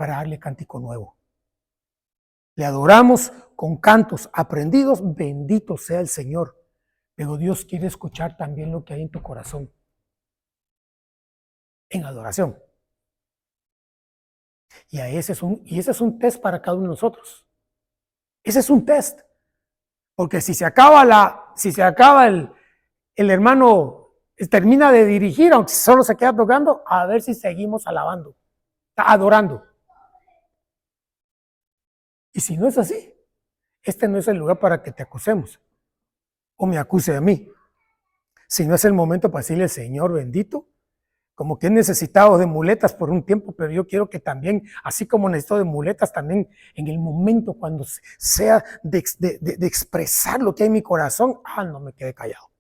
para darle cántico nuevo. Le adoramos con cantos aprendidos, bendito sea el Señor. Pero Dios quiere escuchar también lo que hay en tu corazón. En adoración. Y ese es un test para cada uno de nosotros. Ese es un test. Porque si se acaba el hermano, termina de dirigir, aunque solo se queda tocando, a ver si seguimos alabando, adorando. Y si no es así, este no es el lugar para que te acusemos o me acuse a mí. Si no es el momento para decirle, Señor bendito, como que he necesitado de muletas por un tiempo, pero yo quiero que también, así como necesito de muletas, también en el momento cuando sea de expresar lo que hay en mi corazón, no me quede callado.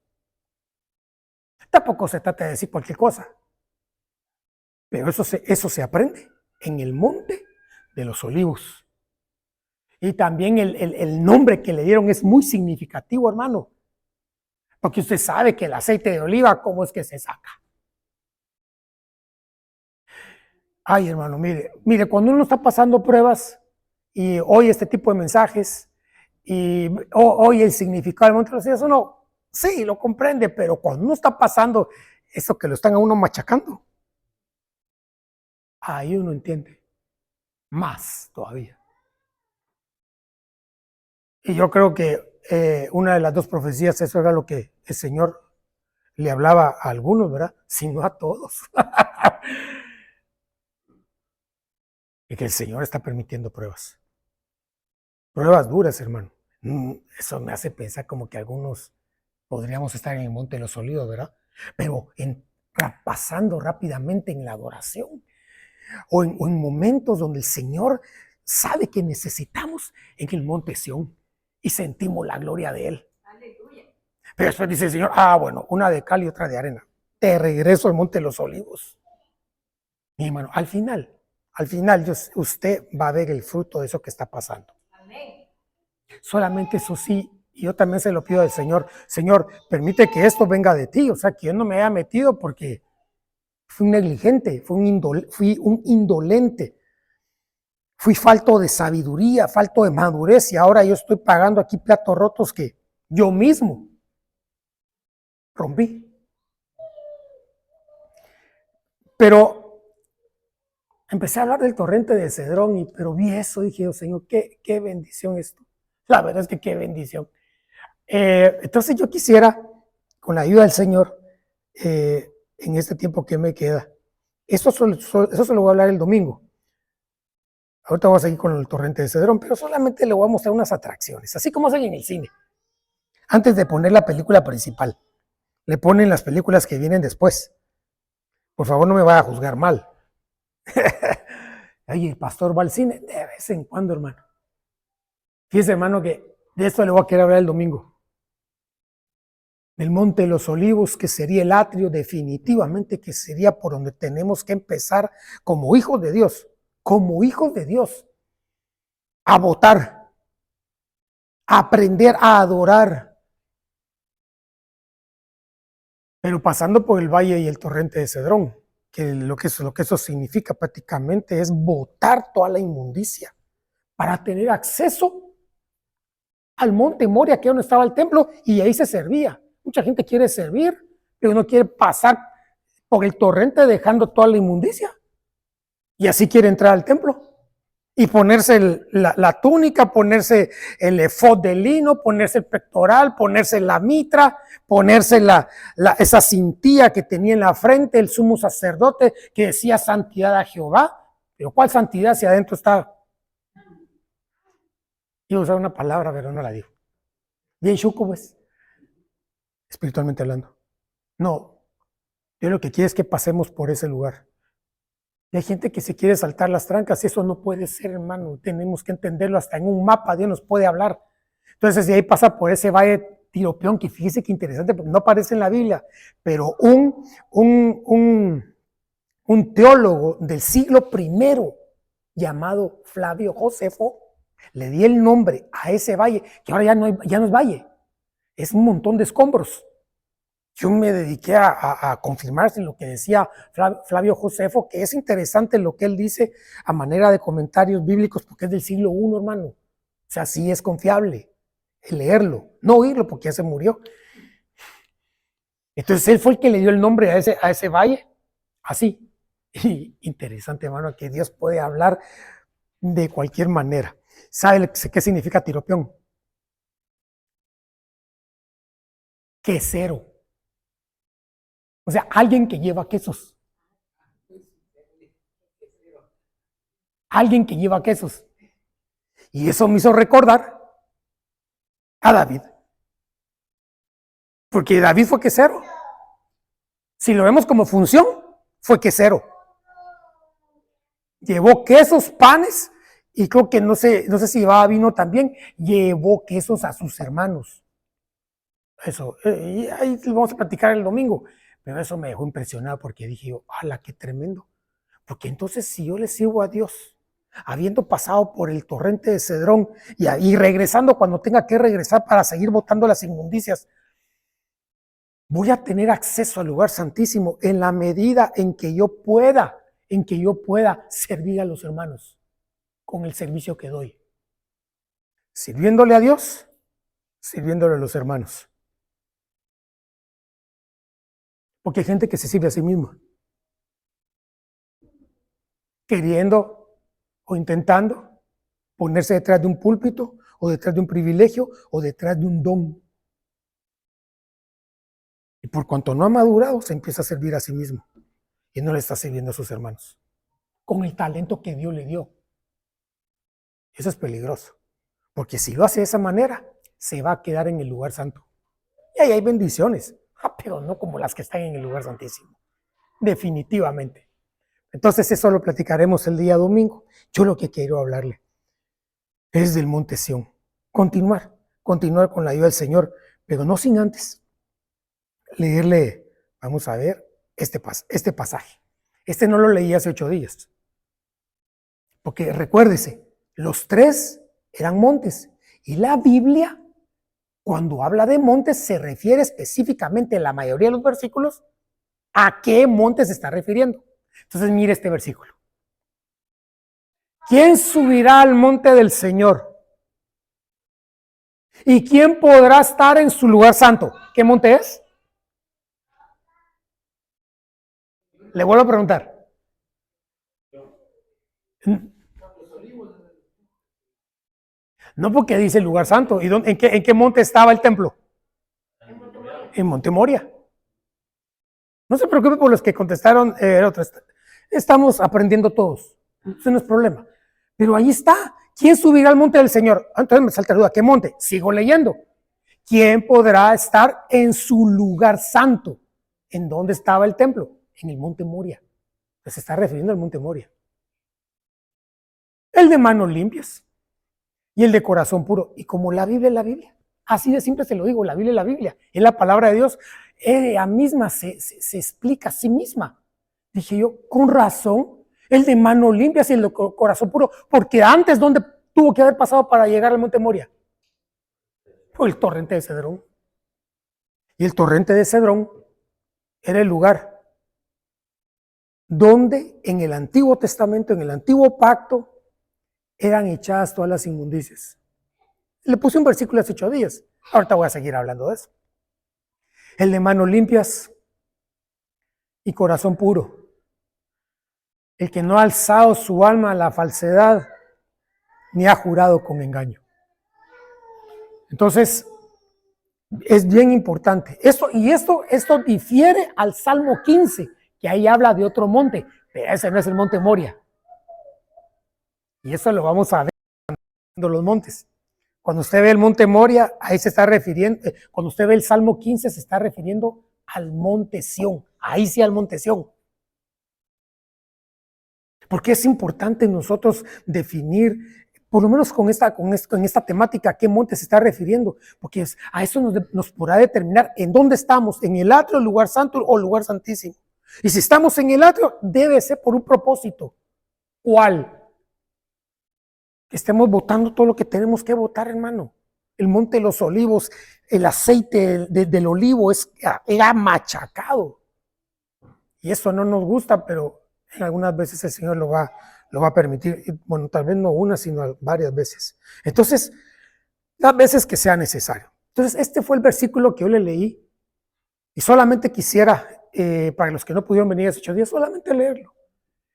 Tampoco se trata de decir cualquier cosa, pero eso se aprende en el monte de los olivos. Y también el nombre que le dieron es muy significativo, hermano, porque usted sabe que el aceite de oliva, ¿cómo es que se saca? Ay, hermano, mire, cuando uno está pasando pruebas y oye este tipo de mensajes y oye el significado del monte de los olivos, uno sí lo comprende, pero cuando uno está pasando eso que lo están a uno machacando, ahí uno entiende más todavía. Y yo creo que una de las dos profecías, eso era lo que el Señor le hablaba a algunos, ¿verdad? Sino a todos. Y que el Señor está permitiendo pruebas. Pruebas duras, hermano. Eso me hace pensar como que algunos podríamos estar en el Monte de los Olivos, ¿verdad? Pero pasando rápidamente en la adoración o en momentos donde el Señor sabe que necesitamos en el Monte Sión y sentimos la gloria de Él. Aleluya. Pero después dice el Señor, bueno, una de cal y otra de arena. Te regreso al Monte de los Olivos. Mi hermano, al final usted va a ver el fruto de eso que está pasando. Amén. Solamente eso sí, y yo también se lo pido al Señor, Señor, permite que esto venga de ti, o sea, que yo no me haya metido porque fui un negligente, fui un indolente, fui falto de sabiduría, falto de madurez, y ahora yo estoy pagando aquí platos rotos que yo mismo rompí. Pero empecé a hablar del torrente de Cedrón, pero vi eso, dije, Señor, qué bendición esto. La verdad es que qué bendición. Entonces yo quisiera, con la ayuda del Señor, en este tiempo que me queda, eso se lo voy a hablar el domingo. Ahorita voy a seguir con el torrente de Cedrón, pero solamente le voy a mostrar unas atracciones, así como hacen en el cine. Antes de poner la película principal, le ponen las películas que vienen después. Por favor, no me vaya a juzgar mal. Oye, el pastor va al cine de vez en cuando, hermano. Fíjese, hermano, que de esto le voy a querer hablar el domingo. Del Monte de los Olivos, que sería el atrio, definitivamente que sería por donde tenemos que empezar como hijos de Dios, a votar, a aprender a adorar. Pero pasando por el valle y el torrente de Cedrón, que lo que eso significa prácticamente es botar toda la inmundicia para tener acceso al monte Moria, que es donde estaba el templo, y ahí se servía. Mucha gente quiere servir, pero no quiere pasar por el torrente dejando toda la inmundicia. Y así quiere entrar al templo. Y ponerse la túnica, ponerse el efod de lino, ponerse el pectoral, ponerse la mitra, ponerse esa cintilla que tenía en la frente el sumo sacerdote que decía santidad a Jehová. Pero ¿cuál santidad si adentro está? Iba a usar una palabra, pero no la digo. Bien chuco, pues, espiritualmente hablando. No, yo lo que quiero es que pasemos por ese lugar. Y hay gente que se quiere saltar las trancas, y eso no puede ser, hermano. Tenemos que entenderlo, hasta en un mapa Dios nos puede hablar. Entonces, de ahí pasa por ese valle Tiropeón, que fíjese que interesante, porque no aparece en la Biblia, pero un teólogo del siglo I, llamado Flavio Josefo, le di el nombre a ese valle, que ahora ya no es valle, es un montón de escombros. yo me dediqué a confirmarse lo que decía Flavio Josefo, que es interesante lo que él dice a manera de comentarios bíblicos, porque es del siglo I, hermano. O sea, sí es confiable el leerlo, no oírlo porque ya se murió. Entonces él fue el que le dio el nombre a ese valle, así. Y interesante, hermano, que Dios puede hablar de cualquier manera. ¿Sabe qué significa tiropión? Quesero. O sea, alguien que lleva quesos. Alguien que lleva quesos. Y eso me hizo recordar a David. Porque David fue quesero. Si lo vemos como función, fue quesero. Llevó quesos, panes, y creo que no sé si llevaba vino también. Llevó quesos a sus hermanos. Eso, y ahí lo vamos a platicar el domingo. Pero eso me dejó impresionado porque dije yo, ¡hala, qué tremendo! Porque entonces si yo le sirvo a Dios, habiendo pasado por el torrente de Cedrón y regresando cuando tenga que regresar para seguir botando las inmundicias, voy a tener acceso al lugar santísimo en la medida en que yo pueda servir a los hermanos con el servicio que doy. Sirviéndole a Dios, sirviéndole a los hermanos. Porque hay gente que se sirve a sí misma, queriendo o intentando ponerse detrás de un púlpito o detrás de un privilegio o detrás de un don. Y por cuanto no ha madurado, se empieza a servir a sí mismo y no le está sirviendo a sus hermanos con el talento que Dios le dio. Eso es peligroso, porque si lo hace de esa manera, se va a quedar en el lugar santo. Y ahí hay bendiciones, pero no como las que están en el lugar santísimo, definitivamente. Entonces eso lo platicaremos el día domingo. Yo lo que quiero hablarle es del monte Sión. Continuar con la ayuda del Señor, pero no sin antes leerle, vamos a ver, este pasaje. Este no lo leí hace 8 días. Porque recuérdese, los 3 eran montes. Y la Biblia, cuando habla de montes, se refiere específicamente en la mayoría de los versículos a qué monte se está refiriendo. Entonces mire este versículo. ¿Quién subirá al monte del Señor? ¿Y quién podrá estar en su lugar santo? ¿Qué monte es? Le vuelvo a preguntar. No, porque dice lugar santo. ¿Y en qué monte estaba el templo? En Monte Moria. No se preocupe por los que contestaron estamos aprendiendo todos. Eso no es problema. Pero ahí está. ¿Quién subirá al monte del Señor? Entonces me salta la duda. ¿Qué monte? Sigo leyendo. ¿Quién podrá estar en su lugar santo? ¿En dónde estaba el templo? En el monte Moria. Se está refiriendo al monte Moria. El de manos limpias y el de corazón puro. Y como la Biblia es la Biblia. Así de simple se lo digo, la Biblia es la Biblia. Es la palabra de Dios. Ella misma se explica a sí misma. Dije yo, con razón, el de manos limpias y el de corazón puro. Porque antes, ¿dónde tuvo que haber pasado para llegar al monte Moria? Fue el torrente de Cedrón. Y el torrente de Cedrón era el lugar donde en el Antiguo Testamento, en el Antiguo Pacto, eran echadas todas las inmundicias. Le puse un versículo hace 8 días. Ahorita voy a seguir hablando de eso. El de manos limpias y corazón puro. El que no ha alzado su alma a la falsedad, ni ha jurado con engaño. Entonces, es bien importante. Esto difiere al Salmo 15, que ahí habla de otro monte, pero ese no es el monte Moria. Y eso lo vamos a ver en los montes. Cuando usted ve el monte Moria, ahí se está refiriendo, cuando usted ve el Salmo 15, se está refiriendo al monte Sión. Ahí sí al monte Sión. Porque es importante nosotros definir, por lo menos con esta temática, a qué monte se está refiriendo, porque a eso nos podrá determinar en dónde estamos, en el atrio, lugar santo o lugar santísimo. Y si estamos en el atrio, debe ser por un propósito. ¿Cuál? Que estemos votando todo lo que tenemos que votar, hermano. El monte de los olivos, el aceite del olivo era machacado. Y eso no nos gusta, pero algunas veces el Señor lo va a permitir. Bueno, tal vez no una, sino varias veces. Entonces, las veces que sea necesario. Entonces, este fue el versículo que yo le leí. Y solamente quisiera, para los que no pudieron venir hace 8 días, solamente leerlo.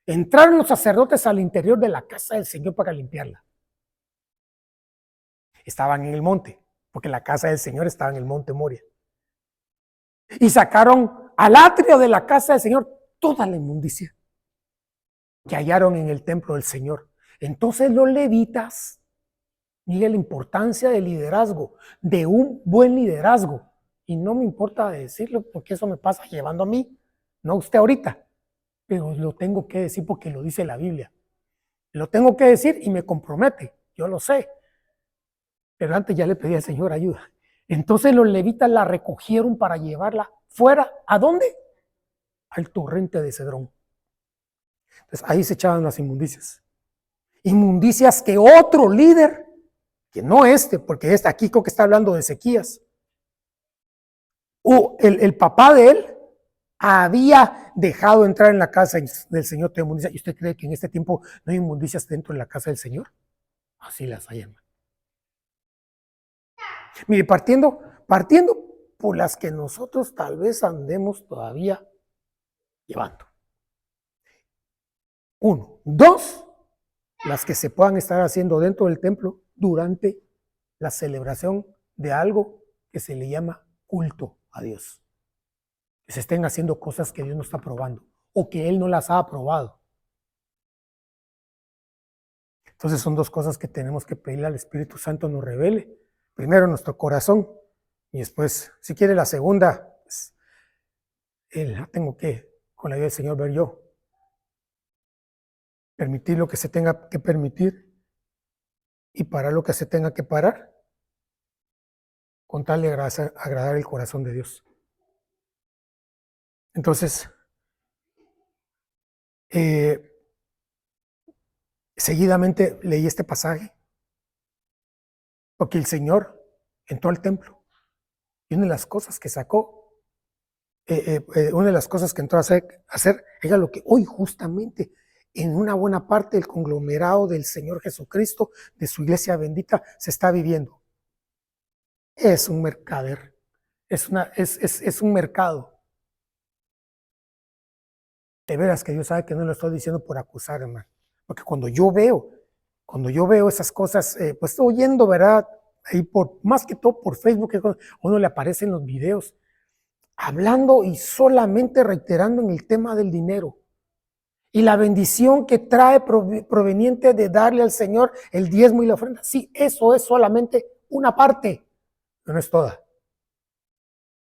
Entraron los sacerdotes al interior de la casa del Señor para limpiarla. Estaban en el monte, porque la casa del Señor estaba en el monte Moria. Y sacaron al atrio de la casa del Señor toda la inmundicia que hallaron en el templo del Señor. Entonces los levitas, mire la importancia del liderazgo, de un buen liderazgo. Y no me importa decirlo porque eso me pasa llevando a mí, no a usted ahorita, pero lo tengo que decir porque lo dice la Biblia. Lo tengo que decir y me compromete, yo lo sé. Pero antes ya le pedí al Señor ayuda. Entonces los levitas la recogieron para llevarla fuera. ¿A dónde? Al torrente de Cedrón. Entonces ahí se echaban las inmundicias. Inmundicias que otro líder, que no porque aquí creo que está hablando de Ezequías, o el papá de él, había dejado entrar en la casa del Señor de inmundicias. ¿Y usted cree que en este tiempo no hay inmundicias dentro de la casa del Señor? Así las hay, hermano. Mire, partiendo por las que nosotros tal vez andemos todavía llevando. 1. 2, las que se puedan estar haciendo dentro del templo durante la celebración de algo que se le llama culto a Dios. Que se estén haciendo cosas que Dios no está aprobando o que Él no las ha aprobado. Entonces son 2 cosas que tenemos que pedirle al Espíritu Santo nos revele. Primero nuestro corazón y después, si quiere la segunda, pues, la tengo que, con la ayuda del Señor, ver yo. Permitir lo que se tenga que permitir y parar lo que se tenga que parar, con tal de agradar el corazón de Dios. Entonces, seguidamente leí este pasaje, porque el Señor entró al templo y una de las cosas que sacó, una de las cosas que entró a hacer era lo que hoy justamente en una buena parte del conglomerado del Señor Jesucristo, de su iglesia bendita, se está viviendo. Es un mercader, es un mercado. De veras que Dios sabe que no lo estoy diciendo por acusar, hermano. Porque cuando yo veo esas cosas, pues estoy oyendo, ¿verdad? Ahí más que todo por Facebook, a uno le aparecen los videos, hablando y solamente reiterando en el tema del dinero. Y la bendición que trae proveniente de darle al Señor el diezmo y la ofrenda. Sí, eso es solamente una parte, pero no es toda.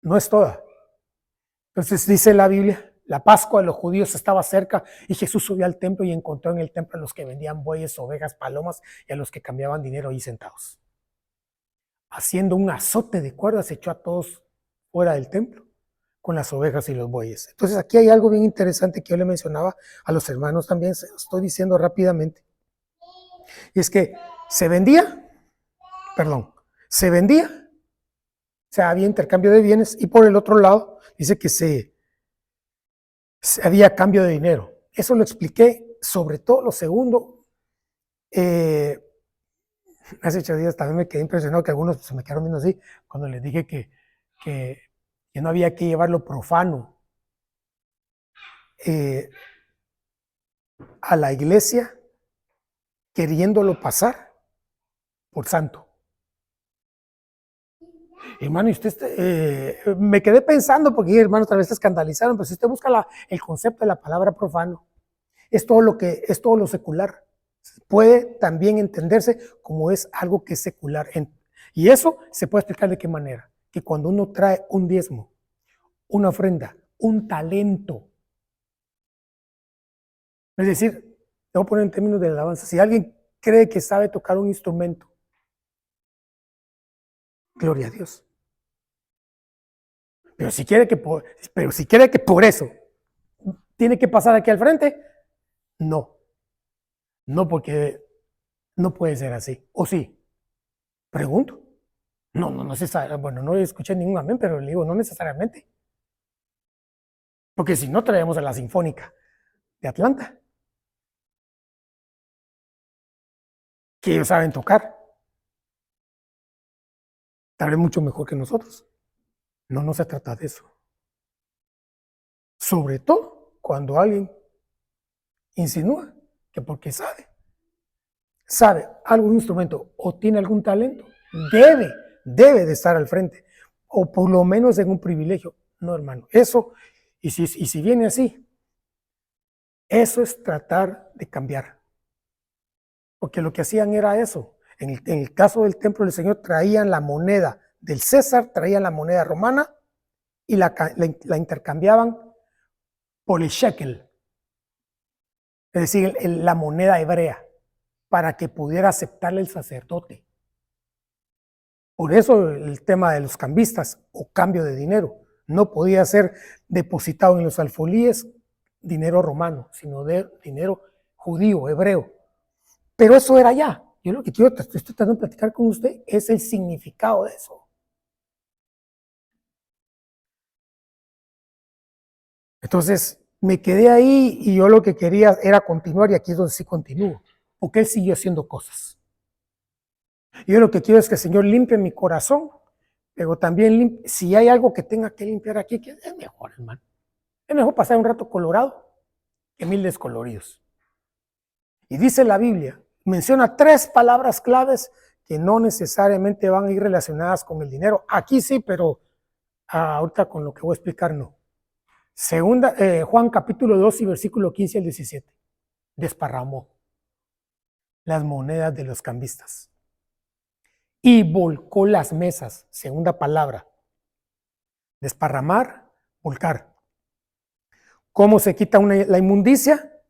No es toda. Entonces dice la Biblia, la Pascua de los judíos estaba cerca y Jesús subió al templo y encontró en el templo a los que vendían bueyes, ovejas, palomas y a los que cambiaban dinero ahí sentados. Haciendo un azote de cuerdas, echó a todos fuera del templo con las ovejas y los bueyes. Entonces aquí hay algo bien interesante que yo le mencionaba a los hermanos también, se lo estoy diciendo rápidamente. Y es que se vendía, o sea, había intercambio de bienes y por el otro lado dice que había cambio de dinero. Eso lo expliqué, sobre todo lo segundo. Hace 8 días también me quedé impresionado que algunos se me quedaron viendo así cuando les dije que no había que llevarlo profano a la iglesia queriéndolo pasar por santo. Hermano, y usted me quedé pensando porque hermano, tal vez se escandalizaron, pero si usted busca el concepto de la palabra profano, es todo lo secular. Puede también entenderse como es algo que es secular. Y eso se puede explicar de qué manera. Que cuando uno trae un diezmo, una ofrenda, un talento, es decir, te voy a poner en términos de alabanza, si alguien cree que sabe tocar un instrumento, gloria a Dios. Pero si quiere que por eso tiene que pasar aquí al frente, no, porque no puede ser así. ¿O sí? Pregunto. No necesariamente. Bueno, no escuché ningún amén, pero le digo, no necesariamente. Porque si no, traemos a la Sinfónica de Atlanta, que ellos saben tocar, tal vez mucho mejor que nosotros. No se trata de eso. Sobre todo cuando alguien insinúa que porque sabe algún instrumento o tiene algún talento, debe de estar al frente, o por lo menos en un privilegio. No, hermano, eso, y si viene así, eso es tratar de cambiar, porque lo que hacían era eso. En el caso del templo del Señor, traían la moneda del César, traían la moneda romana y la intercambiaban por el shekel, es decir, la moneda hebrea, para que pudiera aceptarle el sacerdote. Por eso el tema de los cambistas o cambio de dinero no podía ser depositado en los alfolíes dinero romano, sino de dinero judío, hebreo. Pero eso era ya. Yo lo que estoy tratando de platicar con usted es el significado de eso. Entonces me quedé ahí y yo lo que quería era continuar y aquí es donde sí continúo, porque él siguió haciendo cosas. Yo lo que quiero es que el Señor limpie mi corazón, pero también si hay algo que tenga que limpiar aquí, que es mejor, hermano. Es mejor pasar un rato colorado que 1000 descoloridos. Y dice la Biblia, menciona 3 palabras claves que no necesariamente van a ir relacionadas con el dinero. Aquí sí, pero ahorita con lo que voy a explicar no. Juan capítulo 2 y versículo 15 al 17. Desparramó las monedas de los cambistas y volcó las mesas. Segunda palabra. Desparramar, volcar. ¿Cómo se quita la inmundicia?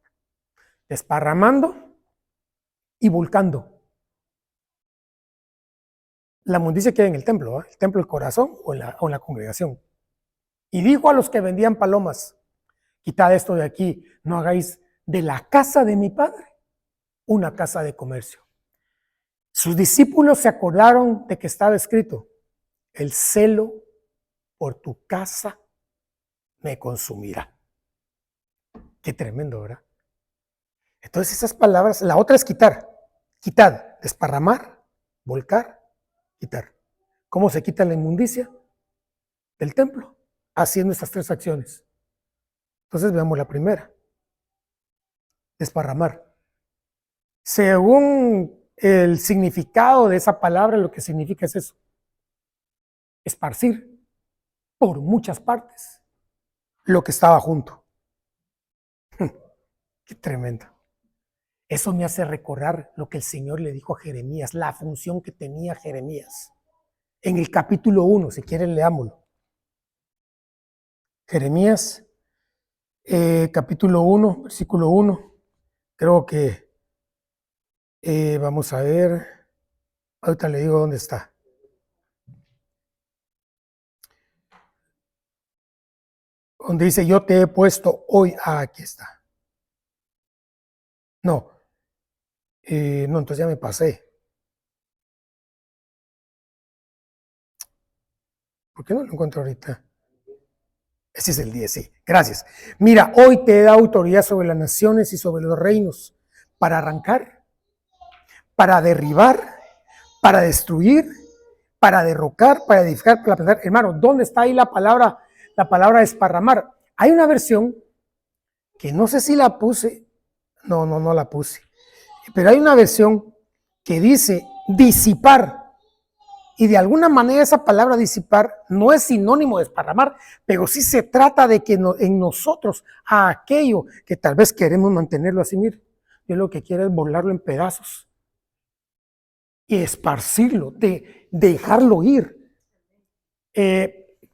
Desparramando y volcando. La inmundicia queda en el templo, el templo del corazón o en la congregación. Y dijo a los que vendían palomas, quitad esto de aquí, no hagáis de la casa de mi padre una casa de comercio. Sus discípulos se acordaron de que estaba escrito, el celo por tu casa me consumirá. Qué tremendo, ¿verdad? Entonces esas palabras, la otra es quitar, quitad, desparramar, volcar, quitar. ¿Cómo se quita la inmundicia del templo? Haciendo estas 3 acciones. Entonces veamos la primera, desparramar. Según el significado de esa palabra, lo que significa es eso, esparcir por muchas partes lo que estaba junto. Qué tremendo. Eso me hace recordar lo que el Señor le dijo a Jeremías, la función que tenía Jeremías. En el capítulo 1, si quieren leámoslo. Jeremías, capítulo 1, versículo 1. Creo que vamos a ver, ahorita le digo dónde está. Donde dice, yo te he puesto hoy, aquí está. No, entonces ya me pasé. ¿Por qué no lo encuentro ahorita? Ese es el 10, sí. Gracias. Mira, hoy te da autoridad sobre las naciones y sobre los reinos para arrancar, para derribar, para destruir, para derrocar, para edificar, para plantar. Hermano, ¿dónde está ahí la palabra desparramar? Hay una versión que no sé si la puse, no la puse, pero hay una versión que dice disipar. Y de alguna manera esa palabra disipar no es sinónimo de desparramar, pero sí se trata de que en nosotros, a aquello que tal vez queremos mantenerlo así, mire, yo lo que quiero es volarlo en pedazos y esparcirlo, de dejarlo ir.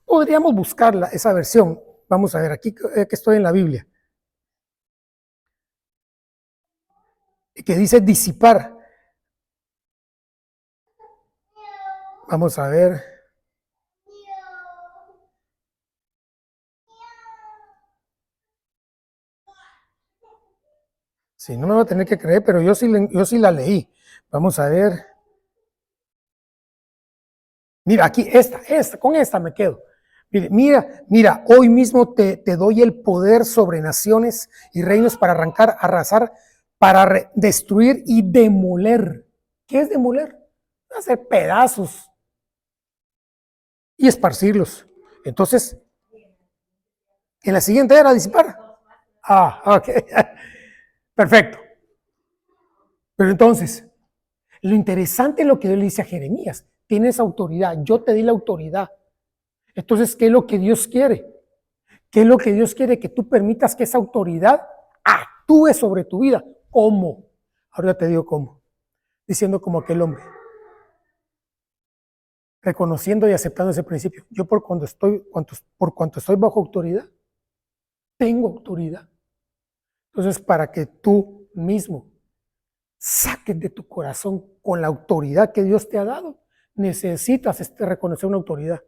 Podríamos buscarla, esa versión. Vamos a ver, aquí que estoy en la Biblia, que dice disipar. Vamos a ver. Sí, no me va a tener que creer, pero yo sí la leí. Vamos a ver. Mira, aquí, con esta me quedo. Mira, hoy mismo te doy el poder sobre naciones y reinos para arrancar, arrasar, para destruir y demoler. ¿Qué es demoler? Hacer pedazos y esparcirlos. Entonces, en la siguiente era disipar. Ok. Perfecto. Pero entonces, lo interesante es lo que Dios le dice a Jeremías. Tienes autoridad, yo te di la autoridad. Entonces, ¿qué es lo que Dios quiere? ¿Qué es lo que Dios quiere? Que tú permitas que esa autoridad actúe sobre tu vida. ¿Cómo? Ahora te digo cómo. Diciendo como aquel hombre. Reconociendo y aceptando ese principio. Yo por cuanto estoy bajo autoridad, tengo autoridad. Entonces, para que tú mismo saques de tu corazón con la autoridad que Dios te ha dado, necesitas reconocer una autoridad.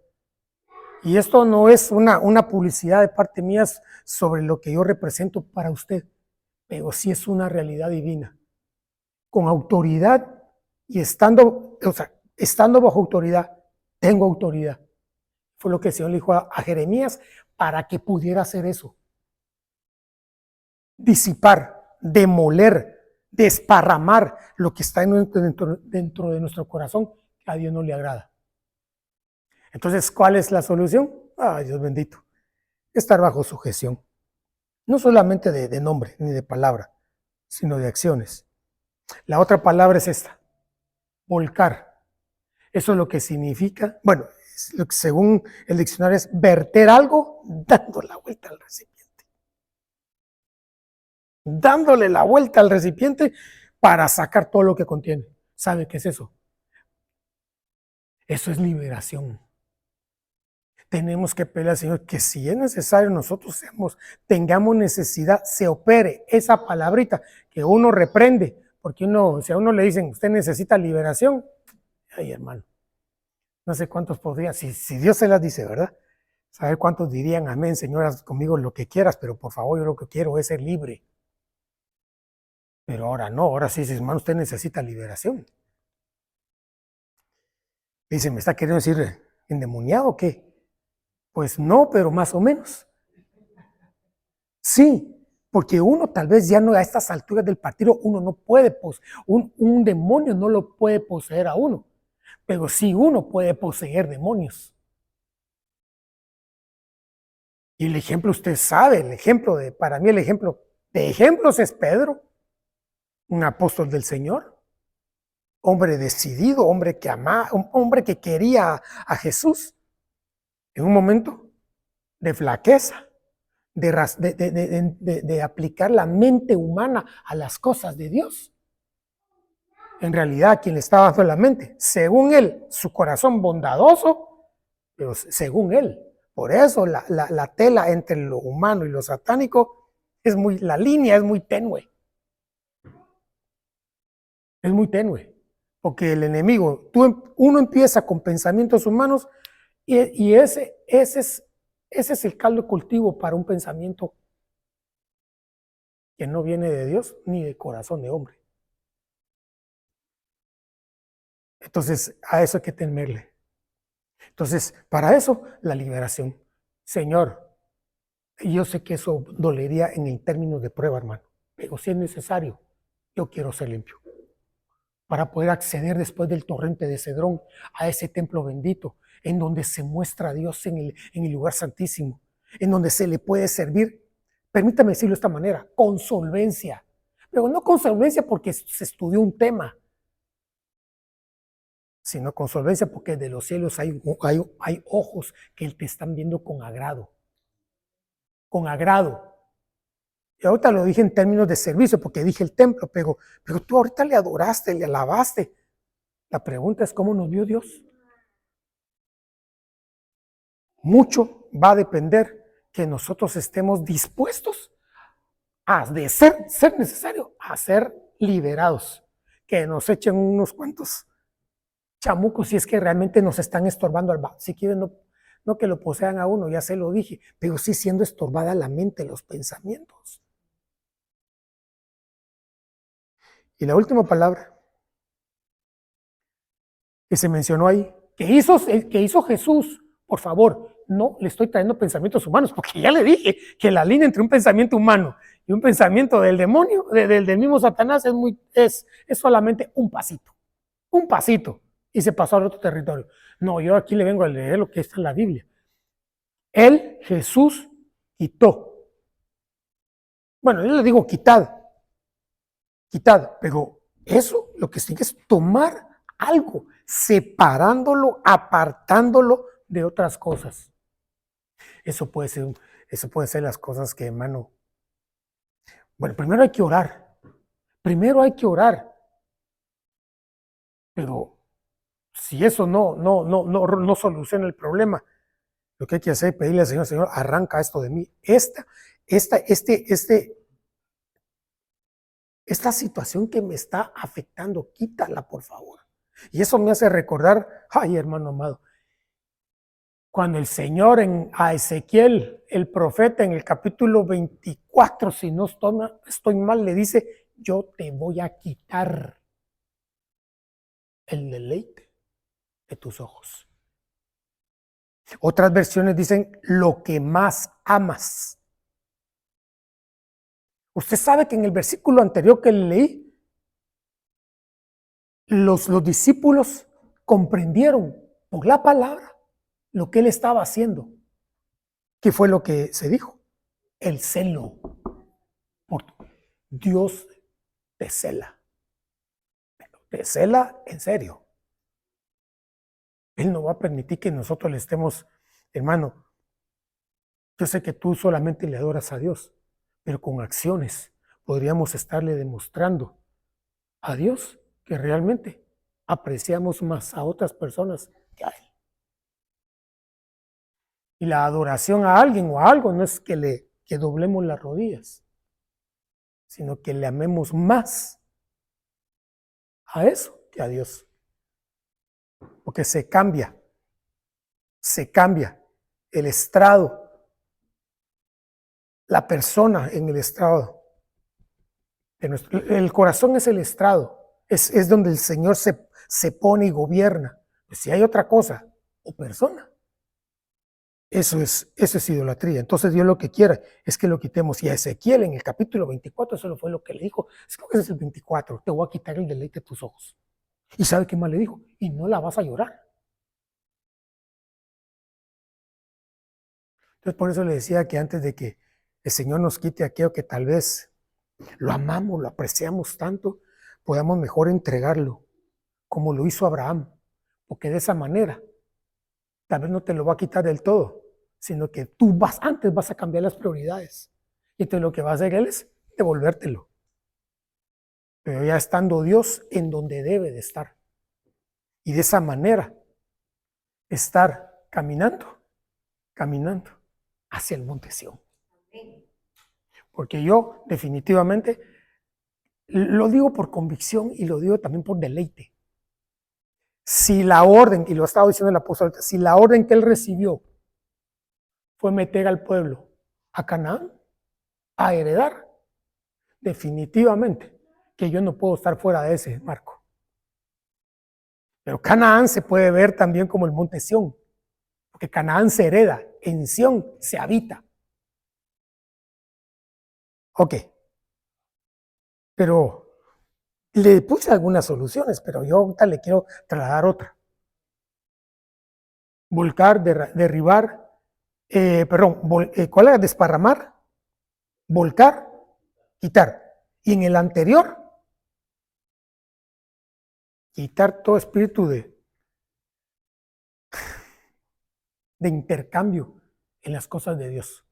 Y esto no es una publicidad de parte mía sobre lo que yo represento para usted, pero sí es una realidad divina. Con autoridad y estando bajo autoridad, tengo autoridad. Fue lo que el Señor le dijo a Jeremías para que pudiera hacer eso. Disipar, demoler, desparramar lo que está dentro de nuestro corazón que a Dios no le agrada. Entonces, ¿cuál es la solución? Dios bendito. Estar bajo sujeción. No solamente de nombre ni de palabra, sino de acciones. La otra palabra es esta, volcar. Eso es lo que significa, bueno, lo que según el diccionario es verter algo dando la vuelta al recipiente. Dándole la vuelta al recipiente para sacar todo lo que contiene. ¿Sabe qué es eso? Eso es liberación. Tenemos que pedirle al Señor que si es necesario nosotros tengamos necesidad, se opere esa palabrita que uno reprende, porque si a uno le dicen, usted necesita liberación, ay hermano, no sé cuántos podrían, si Dios se las dice, ¿verdad? Saber cuántos dirían, amén, Señor, haz conmigo lo que quieras, pero por favor yo lo que quiero es ser libre. Pero ahora no, ahora sí, hermano, usted necesita liberación. Dice, ¿me está queriendo decir endemoniado o qué? Pues no, pero más o menos. Sí, porque uno tal vez ya no a estas alturas del partido, uno no puede, un demonio no lo puede poseer a uno, pero sí uno puede poseer demonios. Y el ejemplo, usted sabe, para mí el ejemplo de ejemplos es Pedro, un apóstol del Señor, hombre decidido, hombre que amaba, un hombre que quería a Jesús en un momento de flaqueza, de aplicar la mente humana a las cosas de Dios. En realidad, quien le estaba dando la mente, según él, su corazón bondadoso, pero según él. Por eso la tela entre lo humano y lo satánico la línea es muy tenue. Es muy tenue. Porque el enemigo, uno empieza con pensamientos humanos y ese es el caldo de cultivo para un pensamiento que no viene de Dios ni de corazón de hombre. Entonces, a eso hay que temerle. Entonces, para eso, la liberación. Señor, yo sé que eso dolería en términos de prueba, hermano, pero si es necesario, yo quiero ser limpio. Para poder acceder después del torrente de Cedrón a ese templo bendito, en donde se muestra a Dios en el lugar santísimo, en donde se le puede servir, permítame decirlo de esta manera, con solvencia. Pero no con solvencia porque se estudió un tema, sino con solvencia porque de los cielos hay ojos que te están viendo con agrado. Con agrado. Y ahorita lo dije en términos de servicio porque dije el templo, pero tú ahorita le adoraste, le alabaste. La pregunta es cómo nos vio Dios. Mucho va a depender que nosotros estemos dispuestos de ser necesario, a ser liberados. Que nos echen unos cuantos chamucos si es que realmente nos están estorbando si quieren no que lo posean a uno, ya se lo dije, pero sí siendo estorbada la mente, los pensamientos. Y la última palabra que se mencionó ahí que hizo Jesús, por favor, no le estoy trayendo pensamientos humanos, porque ya le dije que la línea entre un pensamiento humano y un pensamiento del demonio, del mismo Satanás, es solamente un pasito, y se pasó al otro territorio. No, yo aquí le vengo a leer lo que está en la Biblia. Él, Jesús, quitó. Bueno, yo le digo quitad, pero eso lo que sigue es tomar algo, separándolo, apartándolo de otras cosas. Eso puede ser las cosas que, hermano. Bueno, primero hay que orar. Pero si eso no soluciona el problema, lo que hay que hacer es pedirle al Señor, Señor, arranca esto de mí. Esta situación que me está afectando, quítala, por favor. Y eso me hace recordar, ay, hermano amado, cuando el Señor a Ezequiel, el profeta, en el capítulo 24, si no estoy mal, le dice, yo te voy a quitar el deleite de tus ojos. Otras versiones dicen, lo que más amas. Usted sabe que en el versículo anterior que le leí, los discípulos comprendieron por la palabra lo que él estaba haciendo. ¿Qué fue lo que se dijo? El celo. Dios te cela. Pero te cela en serio. Él no va a permitir que nosotros le estemos, hermano, yo sé que tú solamente le adoras a Dios, pero con acciones podríamos estarle demostrando a Dios que realmente apreciamos más a otras personas que a Él. Y la adoración a alguien o a algo no es que doblemos las rodillas, sino que le amemos más a eso que a Dios. Porque se cambia el estrado, la persona en el estrado. El corazón es el estrado, es donde el Señor se pone y gobierna. Pues si hay otra cosa o persona, eso es idolatría. Entonces Dios lo que quiere es que lo quitemos. Y a Ezequiel en el capítulo 24, eso fue lo que le dijo. Creo que es el 24, te voy a quitar el deleite de tus ojos. ¿Y sabe qué más le dijo? Y no la vas a llorar. Entonces por eso le decía que antes de que el Señor nos quite aquello que tal vez lo amamos, lo apreciamos tanto, podamos mejor entregarlo, como lo hizo Abraham. Porque de esa manera, tal vez no te lo va a quitar del todo, sino que tú antes vas a cambiar las prioridades. Y entonces lo que va a hacer Él es devolvértelo. Pero ya estando Dios en donde debe de estar. Y de esa manera, estar caminando hacia el monte Sión. Porque yo definitivamente lo digo por convicción y lo digo también por deleite. Si la orden, y lo ha estado diciendo el apóstol, si la orden que él recibió fue meter al pueblo a Canaán, a heredar, definitivamente que yo no puedo estar fuera de ese marco. Pero Canaán se puede ver también como el monte Sión, porque Canaán se hereda, en Sión se habita. Ok, pero le puse algunas soluciones, pero yo ahorita le quiero trasladar otra. Volcar, derribar, ¿cuál era? Desparramar, volcar, quitar. Y en el anterior, quitar todo espíritu de intercambio en las cosas de Dios.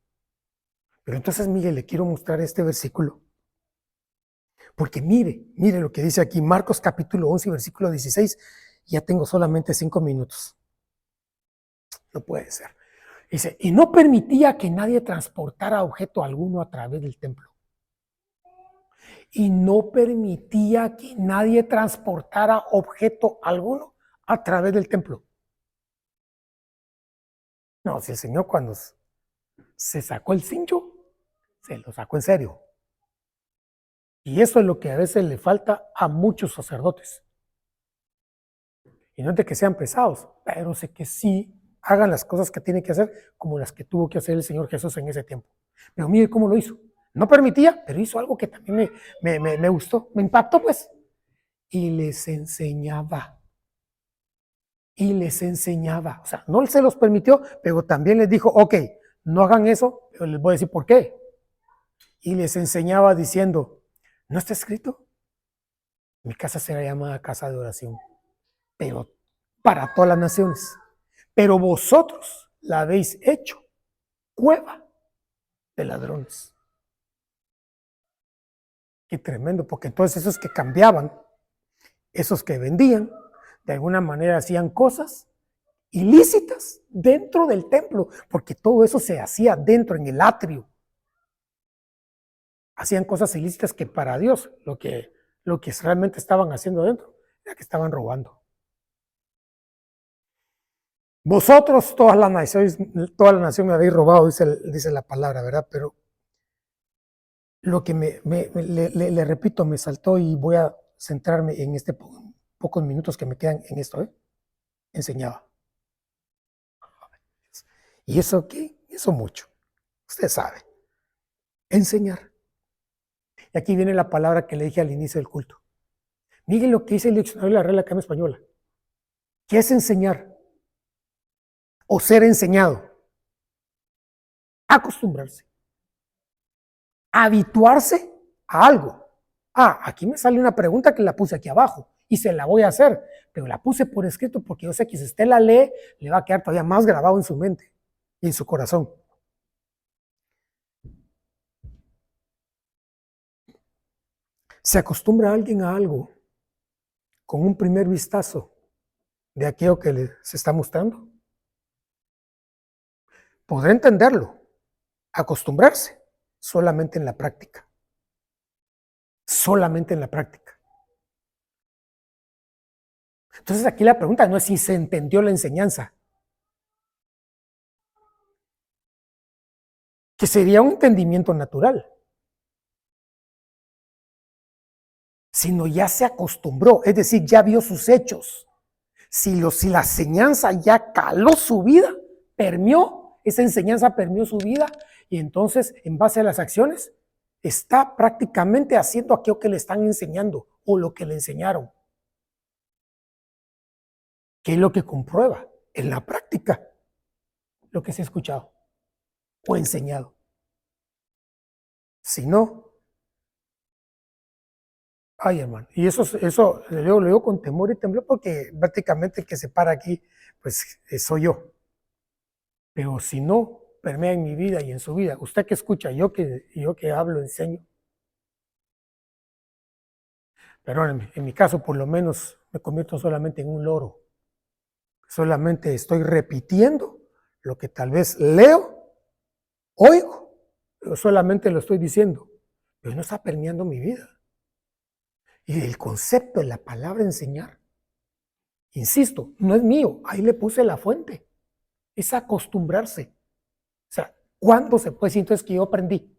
Pero entonces, Miguel, le quiero mostrar este versículo. Porque mire lo que dice aquí, Marcos capítulo 11, versículo 16. Ya tengo solamente 5 minutos. No puede ser. Dice, y no permitía que nadie transportara objeto alguno a través del templo. Y no permitía que nadie transportara objeto alguno a través del templo. No, si el Señor cuando se sacó el cincho, se lo sacó en serio. Y eso es lo que a veces le falta a muchos sacerdotes. Y no es de que sean pesados, pero sé que sí hagan las cosas que tienen que hacer como las que tuvo que hacer el Señor Jesús en ese tiempo. Pero mire cómo lo hizo. No permitía, pero hizo algo que también me gustó, me impactó pues. Y les enseñaba. Y les enseñaba. O sea, no se los permitió, pero también les dijo, ok, no hagan eso, pero les voy a decir por qué. Y les enseñaba diciendo, ¿no está escrito? Mi casa será llamada casa de oración, pero para todas las naciones. Pero vosotros la habéis hecho cueva de ladrones. Qué tremendo, porque entonces esos que cambiaban, esos que vendían, de alguna manera hacían cosas ilícitas dentro del templo, porque todo eso se hacía dentro, en el atrio. Hacían cosas ilícitas que para Dios, lo que realmente estaban haciendo dentro, era que estaban robando. Vosotros, toda la nación me habéis robado, dice la palabra, ¿verdad? Pero lo que le repito, me saltó y voy a centrarme en pocos minutos que me quedan en esto, enseñaba. ¿Y eso qué? Eso mucho. Usted sabe. Enseñar. Y aquí viene la palabra que le dije al inicio del culto. Miren lo que dice el diccionario de la Real Academia Española. ¿Qué es enseñar? O ser enseñado. Acostumbrarse. Habituarse a algo. Aquí me sale una pregunta que la puse aquí abajo y se la voy a hacer, pero la puse por escrito porque yo sé que si usted la lee, le va a quedar todavía más grabado en su mente y en su corazón. ¿Se acostumbra alguien a algo con un primer vistazo de aquello que se está mostrando? Podrá entenderlo, acostumbrarse, solamente en la práctica. Solamente en la práctica. Entonces aquí la pregunta no es si se entendió la enseñanza, que sería un entendimiento natural, sino ya se acostumbró, es decir, ya vio sus hechos. Si la enseñanza ya caló su vida, permeó, esa enseñanza permeó su vida, y entonces, en base a las acciones, está prácticamente haciendo aquello que le están enseñando o lo que le enseñaron. ¿Qué es lo que comprueba? En la práctica, lo que se ha escuchado o enseñado. Si no, ay, hermano, y eso lo digo con temor y temblor porque prácticamente el que se para aquí, pues soy yo. Pero si no permea en mi vida y en su vida, usted que escucha, yo que hablo, enseño. Perdónenme, en mi caso por lo menos me convierto solamente en un loro. Solamente estoy repitiendo lo que tal vez leo, oigo, pero solamente lo estoy diciendo. Pero no está permeando mi vida. Y el concepto de la palabra enseñar, insisto, no es mío, ahí le puse la fuente. Es acostumbrarse. O sea, ¿cuándo se puede decir entonces que yo aprendí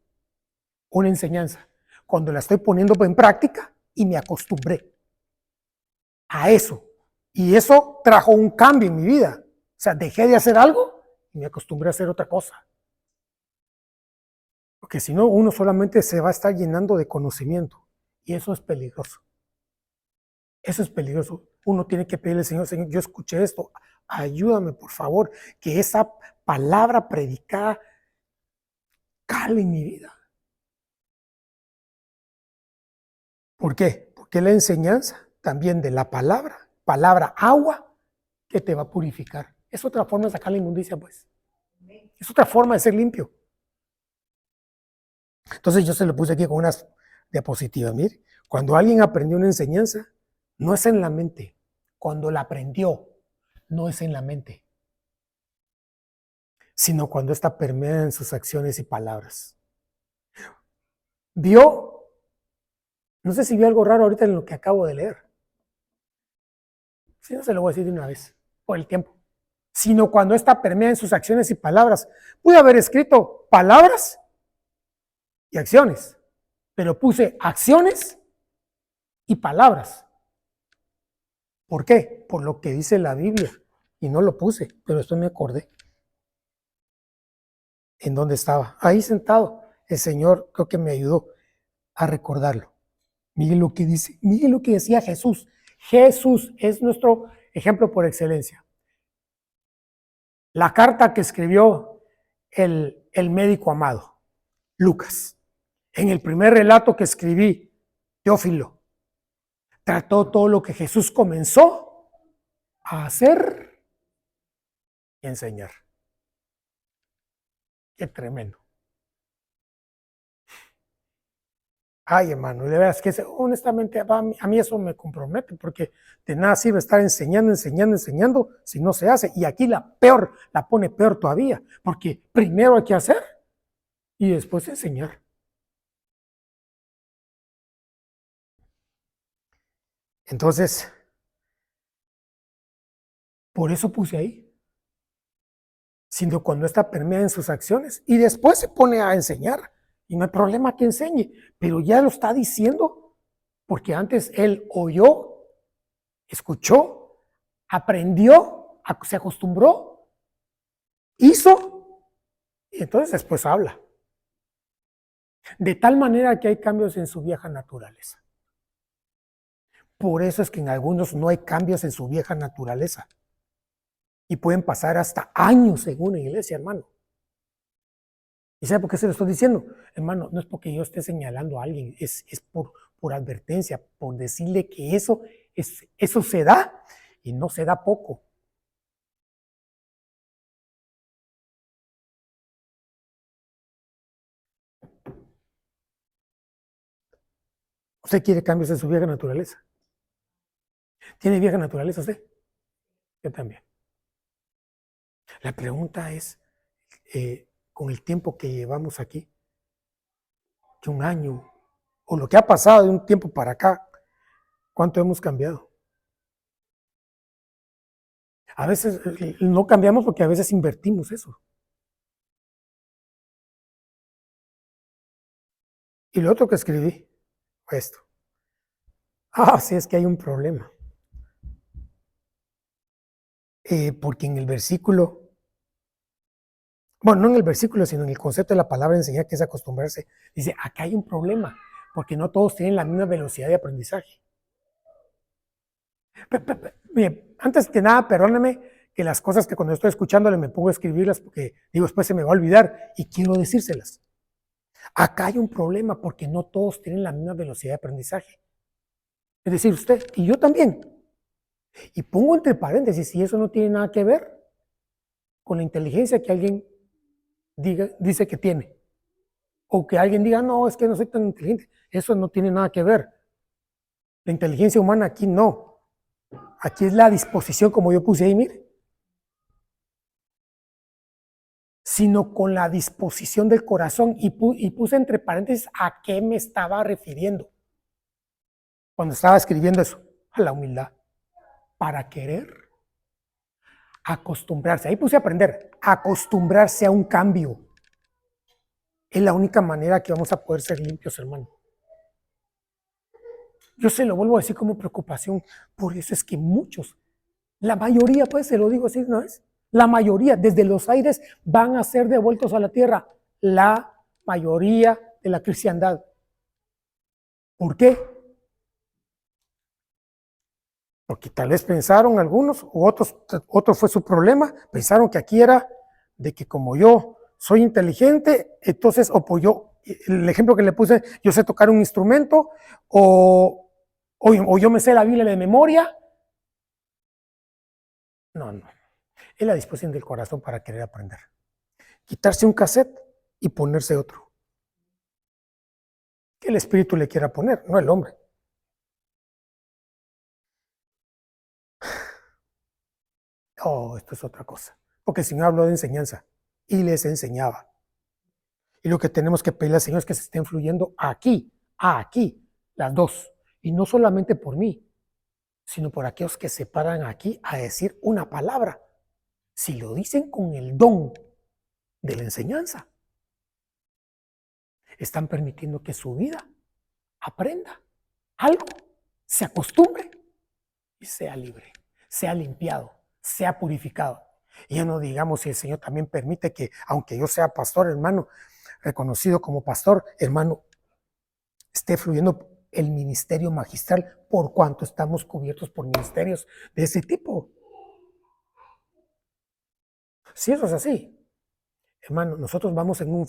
una enseñanza? Cuando la estoy poniendo en práctica y me acostumbré a eso. Y eso trajo un cambio en mi vida. O sea, dejé de hacer algo y me acostumbré a hacer otra cosa. Porque si no, uno solamente se va a estar llenando de conocimiento. Y eso es peligroso. Eso es peligroso. Uno tiene que pedirle al Señor, Señor, yo escuché esto, ayúdame por favor, que esa palabra predicada cale en mi vida. ¿Por qué? Porque la enseñanza también de la palabra agua, que te va a purificar. Es otra forma de sacar la inmundicia, pues. Es otra forma de ser limpio. Entonces yo se lo puse aquí con unas diapositivas. Mire, cuando alguien aprendió una enseñanza, no es en la mente. Cuando la aprendió, no es en la mente, sino cuando esta permea en sus acciones y palabras. Vio, no sé si vio algo raro ahorita en lo que acabo de leer. Si no, se lo voy a decir de una vez, por el tiempo. Sino cuando esta permea en sus acciones y palabras. Pude haber escrito palabras y acciones, pero puse acciones y palabras. ¿Por qué? Por lo que dice la Biblia. Y no lo puse, pero después me acordé en dónde estaba. Ahí sentado, el Señor creo que me ayudó a recordarlo. Miren lo que dice, miren lo que decía Jesús. Jesús es nuestro ejemplo por excelencia. La carta que escribió el médico amado, Lucas. En el primer relato que escribí, Teófilo, trató todo lo que Jesús comenzó a hacer y enseñar. Qué tremendo. Ay, hermano, de veras que honestamente a mí eso me compromete, porque de nada sirve estar enseñando si no se hace. Y aquí la pone peor todavía, porque primero hay que hacer y después enseñar. Entonces, por eso puse ahí, sino cuando está permeada en sus acciones y después se pone a enseñar. Y no hay problema que enseñe, pero ya lo está diciendo, porque antes él oyó, escuchó, aprendió, se acostumbró, hizo, y entonces después habla. De tal manera que hay cambios en su vieja naturaleza. Por eso es que en algunos no hay cambios en su vieja naturaleza. Y pueden pasar hasta años en una iglesia, hermano. ¿Y sabe por qué se lo estoy diciendo? Hermano, no es porque yo esté señalando a alguien, es por advertencia, por decirle que eso se da y no se da poco. ¿Usted quiere cambios en su vieja naturaleza? ¿Tiene vieja naturaleza usted? Yo también. La pregunta es, con el tiempo que llevamos aquí, que un año, o lo que ha pasado de un tiempo para acá, ¿cuánto hemos cambiado? A veces no cambiamos porque a veces invertimos eso. Y lo otro que escribí fue esto. Sí, es que hay un problema. Porque en el versículo, bueno, no en el versículo, sino en el concepto de la palabra enseñar, que es acostumbrarse, dice, acá hay un problema, porque no todos tienen la misma velocidad de aprendizaje. Mire, antes que nada, perdóname que las cosas que cuando estoy escuchándole me pongo a escribirlas porque digo, después se me va a olvidar y quiero decírselas. Acá hay un problema porque no todos tienen la misma velocidad de aprendizaje. Es decir, usted y yo también. Y pongo entre paréntesis, si eso no tiene nada que ver con la inteligencia que alguien dice que tiene. O que alguien diga, no, es que no soy tan inteligente. Eso no tiene nada que ver. La inteligencia humana aquí no. Aquí es la disposición, como yo puse ahí, mire. Sino con la disposición del corazón. Y puse entre paréntesis a qué me estaba refiriendo cuando estaba escribiendo eso. A la humildad. Para querer acostumbrarse. Ahí puse a aprender. Acostumbrarse a un cambio. Es la única manera que vamos a poder ser limpios, hermano. Yo se lo vuelvo a decir como preocupación. Por eso es que muchos, la mayoría, pues se lo digo así, ¿no es? La mayoría, desde los aires, van a ser devueltos a la tierra. La mayoría de la cristiandad. ¿Por qué? Porque tal vez pensaron algunos, u otro fue su problema, pensaron que aquí era de que como yo soy inteligente, entonces, el ejemplo que le puse, yo sé tocar un instrumento, o yo me sé la Biblia de memoria. No, no. Es la disposición del corazón para querer aprender. Quitarse un cassette y ponerse otro. Que el espíritu le quiera poner, no el hombre. Oh, esto es otra cosa. Porque el Señor habló de enseñanza y les enseñaba. Y lo que tenemos que pedirle al Señor es que se estén fluyendo aquí, las dos. Y no solamente por mí, sino por aquellos que se paran aquí a decir una palabra. Si lo dicen con el don de la enseñanza, están permitiendo que su vida aprenda algo, se acostumbre y sea libre, sea limpiado, sea purificado. Y ya no digamos si el Señor también permite que, aunque yo sea pastor, hermano, reconocido como pastor, hermano, esté fluyendo el ministerio magistral por cuanto estamos cubiertos por ministerios de ese tipo. Si eso es así, hermano, nosotros vamos en una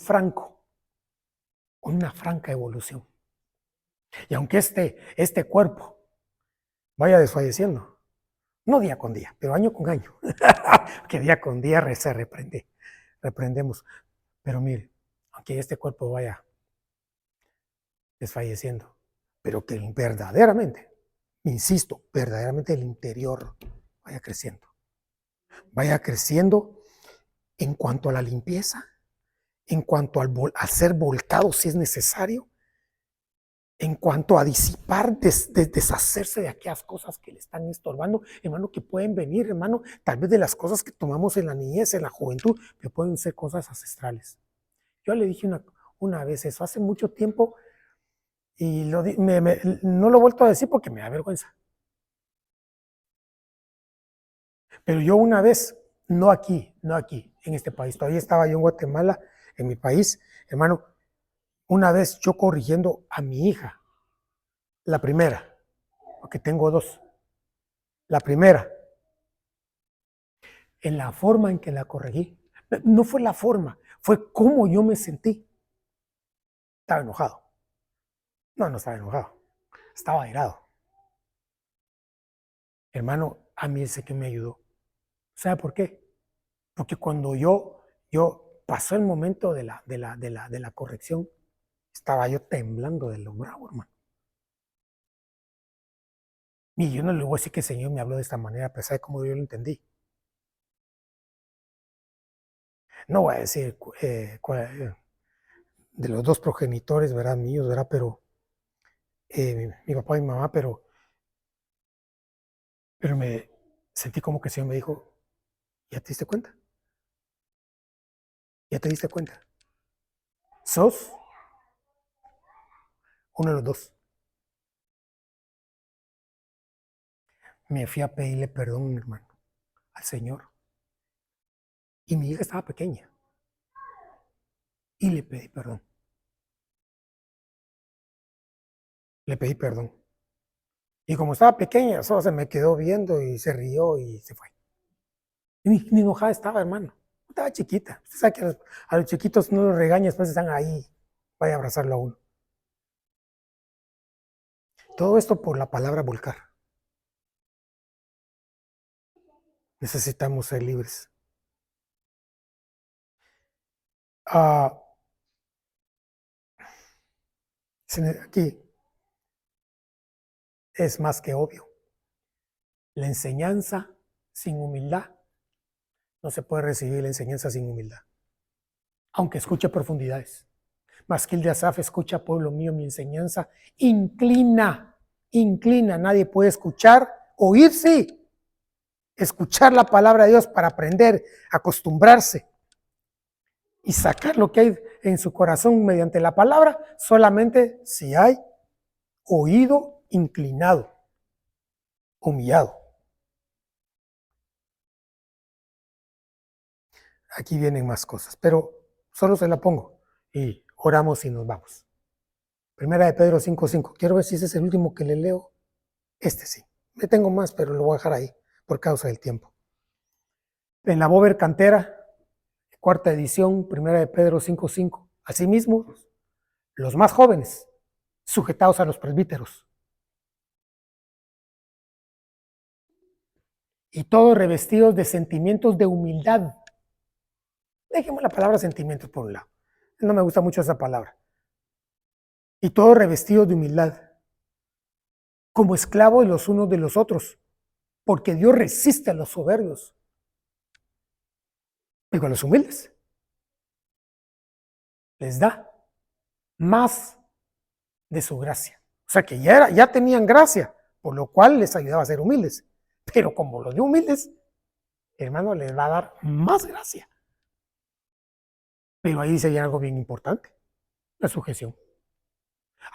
franca evolución. Y aunque este cuerpo vaya desfalleciendo, no día con día, pero año con año, que día con día se reprendemos. Pero mire, aunque este cuerpo vaya desfalleciendo, pero que verdaderamente, insisto, verdaderamente el interior vaya creciendo en cuanto a la limpieza, en cuanto al ser volcado si es necesario, en cuanto a disipar, deshacerse de aquellas cosas que le están estorbando, hermano, que pueden venir, hermano, tal vez de las cosas que tomamos en la niñez, en la juventud, que pueden ser cosas ancestrales. Yo le dije una vez eso, hace mucho tiempo, y no lo he vuelto a decir porque me da vergüenza. Pero yo una vez, no aquí, en este país, todavía estaba yo en Guatemala, en mi país, hermano, una vez yo corrigiendo a mi hija, la primera, porque tengo dos, la primera, en la forma en que la corregí, no fue la forma, fue cómo yo me sentí. Estaba enojado. No estaba enojado, estaba airado. Hermano, a mí ese que me ayudó. ¿Sabe por qué? Porque cuando yo pasó el momento de la corrección, estaba yo temblando de lo bravo, hermano. Y yo no le voy a decir que el Señor me habló de esta manera, a pesar de cómo yo lo entendí. No voy a decir de los dos progenitores, ¿verdad? Míos, ¿verdad? Pero mi papá y mi mamá, pero me sentí como que el Señor me dijo, ¿ya te diste cuenta? ¿Ya te diste cuenta? Sos uno de los dos. Me fui a pedirle perdón, hermano, al Señor. Y mi hija estaba pequeña. Y le pedí perdón. Le pedí perdón. Y como estaba pequeña, solo se me quedó viendo y se rió y se fue. Y ni enojada estaba, hermano. Estaba chiquita. Usted sabe que a los chiquitos no los regaña, después están ahí. Vaya a abrazarlo a uno. Todo esto por la palabra volcar. Necesitamos ser libres. Ah, aquí es más que obvio. La enseñanza sin humildad, no se puede recibir la enseñanza sin humildad. Aunque escuche profundidades. Masquil de Asaf, escucha, pueblo mío, mi enseñanza. Inclina. Nadie puede escuchar, oír sí. Escuchar la palabra de Dios para aprender, acostumbrarse y sacar lo que hay en su corazón mediante la palabra, solamente si hay oído inclinado, humillado. Aquí vienen más cosas, pero solo se la pongo y oramos y nos vamos. Primera de Pedro 5:5. Quiero ver si ese es el último que le leo. Este sí. Me tengo más, pero lo voy a dejar ahí por causa del tiempo. En la Bover Cantera, cuarta edición, primera de Pedro 5:5. Asimismo, los más jóvenes, sujetados a los presbíteros. Y todos revestidos de sentimientos de humildad. Dejemos la palabra sentimientos por un lado. No me gusta mucho esa palabra. Y todos revestidos de humildad, como esclavos los unos de los otros, porque Dios resiste a los soberbios, pero a los humildes les da más de su gracia. O sea que ya tenían gracia, por lo cual les ayudaba a ser humildes. Pero como los de humildes, hermano, les va a dar más gracia. Pero ahí dice algo bien importante, la sujeción.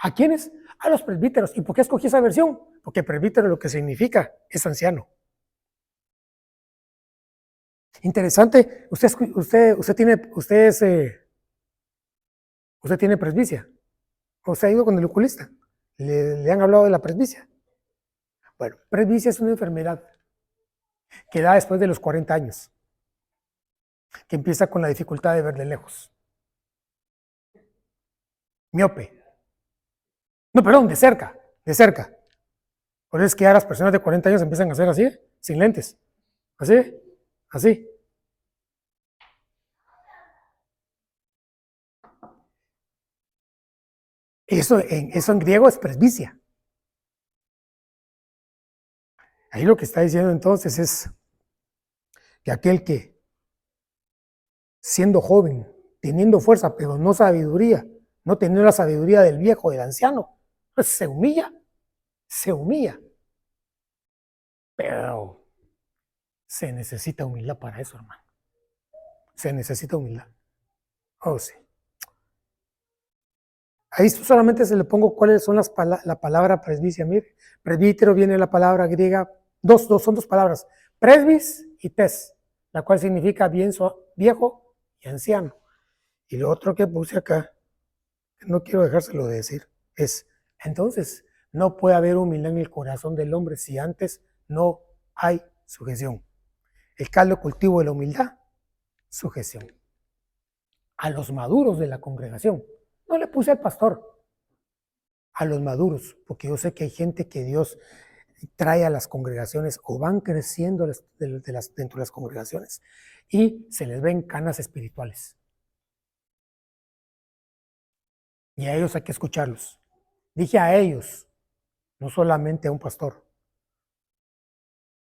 ¿A quiénes? A los presbíteros. ¿Y por qué escogí esa versión? Porque presbítero lo que significa es anciano. Interesante. Usted tiene presbicia. ¿Usted ha ido con el oculista? ¿Le han hablado de la presbicia? Bueno, presbicia es una enfermedad que da después de los 40 años, que empieza con la dificultad de ver de lejos. Miope. No, perdón, de cerca, de cerca. Por eso es que ya las personas de 40 años empiezan a hacer así, sin lentes. Así, así. Eso en griego es presbicia. Ahí lo que está diciendo entonces es que aquel que, siendo joven, teniendo fuerza, pero no sabiduría, no teniendo la sabiduría del viejo, del anciano, pues se humilla. Pero se necesita humildad para eso, hermano. Se necesita humildad. Oh, sí. Ahí solamente se le pongo cuáles son la palabra presbicia. Mire, presbítero viene la palabra griega, son dos palabras, presbis y tes, la cual significa viejo y anciano. Y lo otro que puse acá, no quiero dejárselo de decir, es, entonces, no puede haber humildad en el corazón del hombre si antes no hay sujeción. El caldo cultivo de la humildad, sujeción. A los maduros de la congregación. No le puse al pastor, a los maduros, porque yo sé que hay gente que Dios trae a las congregaciones o van creciendo dentro de las congregaciones y se les ven canas espirituales. Y a ellos hay que escucharlos. Dije a ellos, no solamente a un pastor.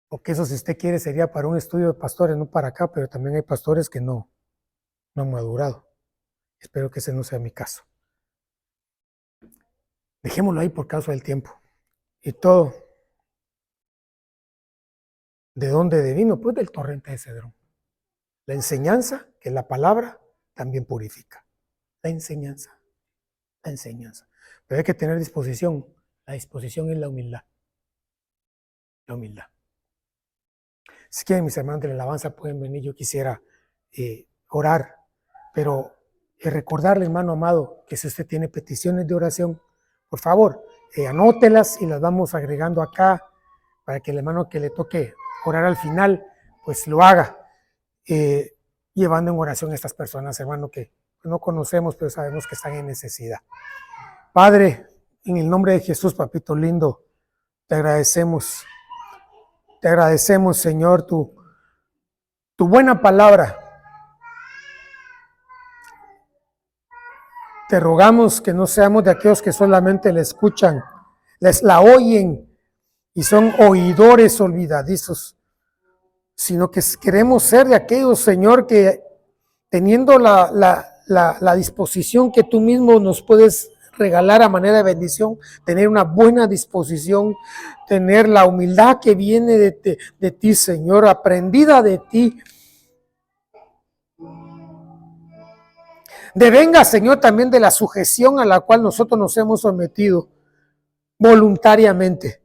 Porque eso, si usted quiere, sería para un estudio de pastores, no para acá, pero también hay pastores que no han madurado. Espero que ese no sea mi caso. Dejémoslo ahí por causa del tiempo. Y todo, ¿de dónde devino? Pues del torrente de Cedrón. La enseñanza, que la palabra también purifica. La enseñanza. Pero hay que tener disposición. La disposición es la humildad. La humildad. Si quieren, mis hermanos de la alabanza pueden venir. Yo quisiera orar, pero recordarle, hermano amado, que si usted tiene peticiones de oración, por favor, anótelas y las vamos agregando acá para que el hermano que le toque orar al final, pues lo haga, llevando en oración a estas personas, hermano, que no conocemos, pero sabemos que están en necesidad. Padre, en el nombre de Jesús, papito lindo, te agradecemos, Señor, tu buena palabra. Te rogamos que no seamos de aquellos que solamente la escuchan, la oyen y son oidores olvidadizos, sino que queremos ser de aquellos, Señor, que teniendo la disposición que tú mismo nos puedes regalar a manera de bendición, tener una buena disposición, tener la humildad que viene de ti, Señor, aprendida de ti. Devenga, Señor, también de la sujeción a la cual nosotros nos hemos sometido voluntariamente.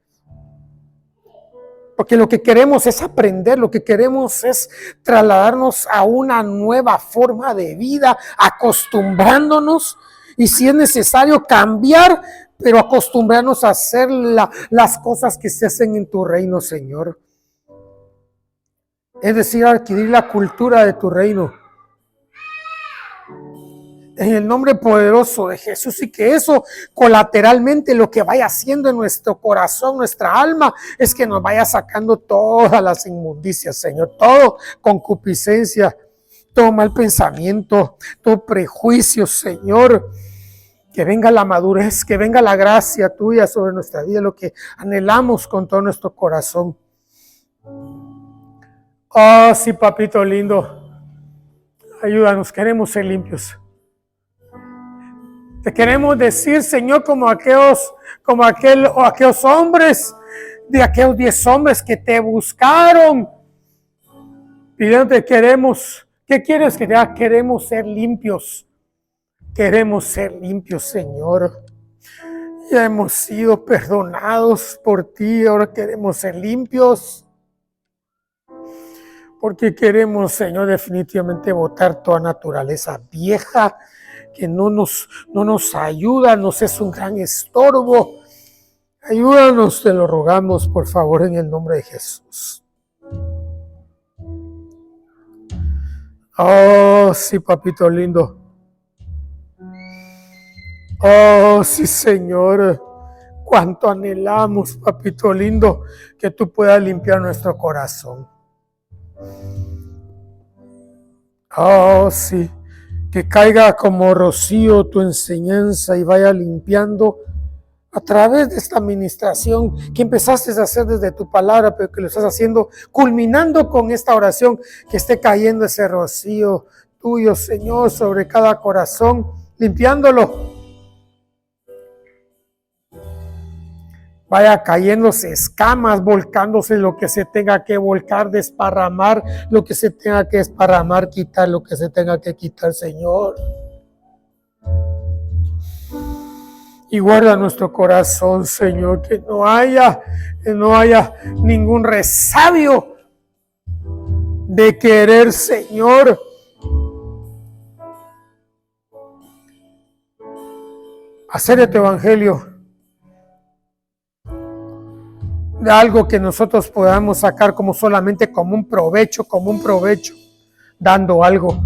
Porque lo que queremos es aprender, lo que queremos es trasladarnos a una nueva forma de vida, acostumbrándonos, y si es necesario cambiar, pero acostumbrarnos a hacer las cosas que se hacen en tu reino, Señor. Es decir, adquirir la cultura de tu reino. En el nombre poderoso de Jesús, y que eso colateralmente lo que vaya haciendo en nuestro corazón, nuestra alma, es que nos vaya sacando todas las inmundicias, Señor, todo concupiscencia, todo mal pensamiento, todo prejuicio, Señor. Que venga la madurez, que venga la gracia tuya sobre nuestra vida, lo que anhelamos con todo nuestro corazón. Oh, sí, papito lindo, ayúdanos, queremos ser limpios. Te queremos decir, Señor, como aquellos hombres, de aquellos 10 hombres que te buscaron, pidiéndote, ¿qué quieres que te haga? Queremos ser limpios, Señor. Ya hemos sido perdonados por ti, ahora queremos ser limpios. Porque queremos, Señor, definitivamente botar toda naturaleza vieja que no nos ayuda, nos es un gran estorbo. Ayúdanos, te lo rogamos, por favor, en el nombre de Jesús. Oh, sí, papito lindo. Oh, sí, Señor. Cuánto anhelamos, papito lindo, que tú puedas limpiar nuestro corazón. Oh, sí. Que caiga como rocío tu enseñanza y vaya limpiando a través de esta administración que empezaste a hacer desde tu palabra, pero que lo estás haciendo, culminando con esta oración, que esté cayendo ese rocío tuyo, Señor, sobre cada corazón, limpiándolo. Vaya cayéndose escamas, volcándose lo que se tenga que volcar, desparramar lo que se tenga que desparramar, quitar lo que se tenga que quitar, Señor. Y guarda nuestro corazón, Señor, que no haya ningún resabio de querer, Señor, hacer de tu evangelio de algo que nosotros podamos sacar como solamente como un provecho, dando algo.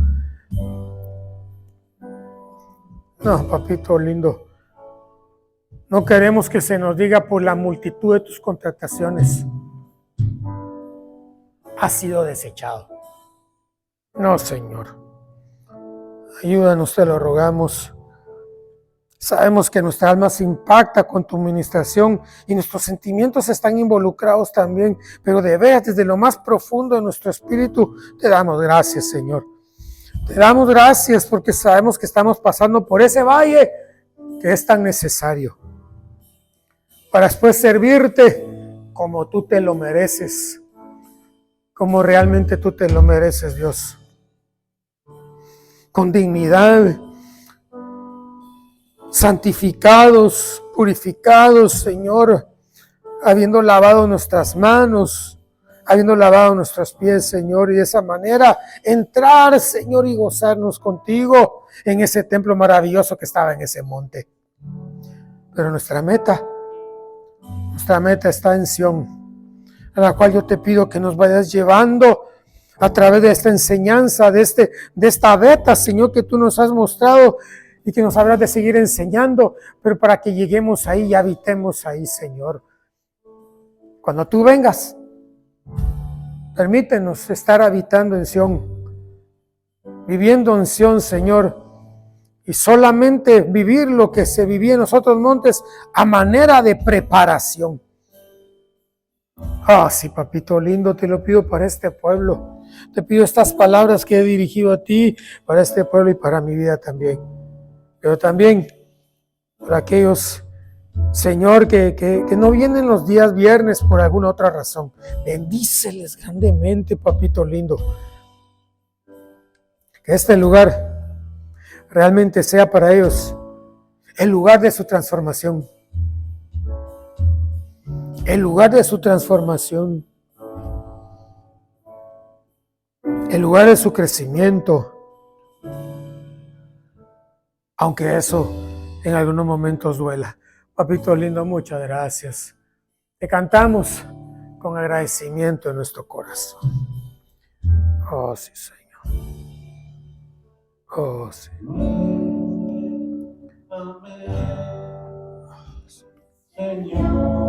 No, papito lindo. No queremos que se nos diga por la multitud de tus contrataciones. Has sido desechado. No, Señor. Ayúdanos, te lo rogamos. Sabemos que nuestra alma se impacta con tu ministración y nuestros sentimientos están involucrados también, pero de veras, desde lo más profundo de nuestro espíritu, te damos gracias, Señor. Te damos gracias porque sabemos que estamos pasando por ese valle que es tan necesario para después servirte como tú te lo mereces, como realmente tú te lo mereces, Dios. Con dignidad, santificados, purificados, Señor, habiendo lavado nuestras manos, habiendo lavado nuestros pies, Señor, y de esa manera entrar, Señor, y gozarnos contigo en ese templo maravilloso que estaba en ese monte. Pero nuestra meta está en Sión, a la cual yo te pido que nos vayas llevando a través de esta enseñanza, de esta beta, Señor, que tú nos has mostrado y que nos habrás de seguir enseñando, pero para que lleguemos ahí y habitemos ahí, Señor. Cuando tú vengas, permítenos estar habitando en Sión, viviendo en Sión, Señor, y solamente vivir lo que se vivía en los otros montes a manera de preparación. Ah, sí, papito lindo, te lo pido para este pueblo. Te pido estas palabras que he dirigido a ti, para este pueblo y para mi vida también. Pero también para aquellos, Señor, que no vienen los días viernes por alguna otra razón. Bendíceles grandemente, papito lindo. Que este lugar realmente sea para ellos el lugar de su transformación. El lugar de su transformación. El lugar de su crecimiento. Aunque eso en algunos momentos duela. Papito lindo, muchas gracias. Te cantamos con agradecimiento en nuestro corazón. Oh, sí, Señor. Oh, sí. Amén. Señor.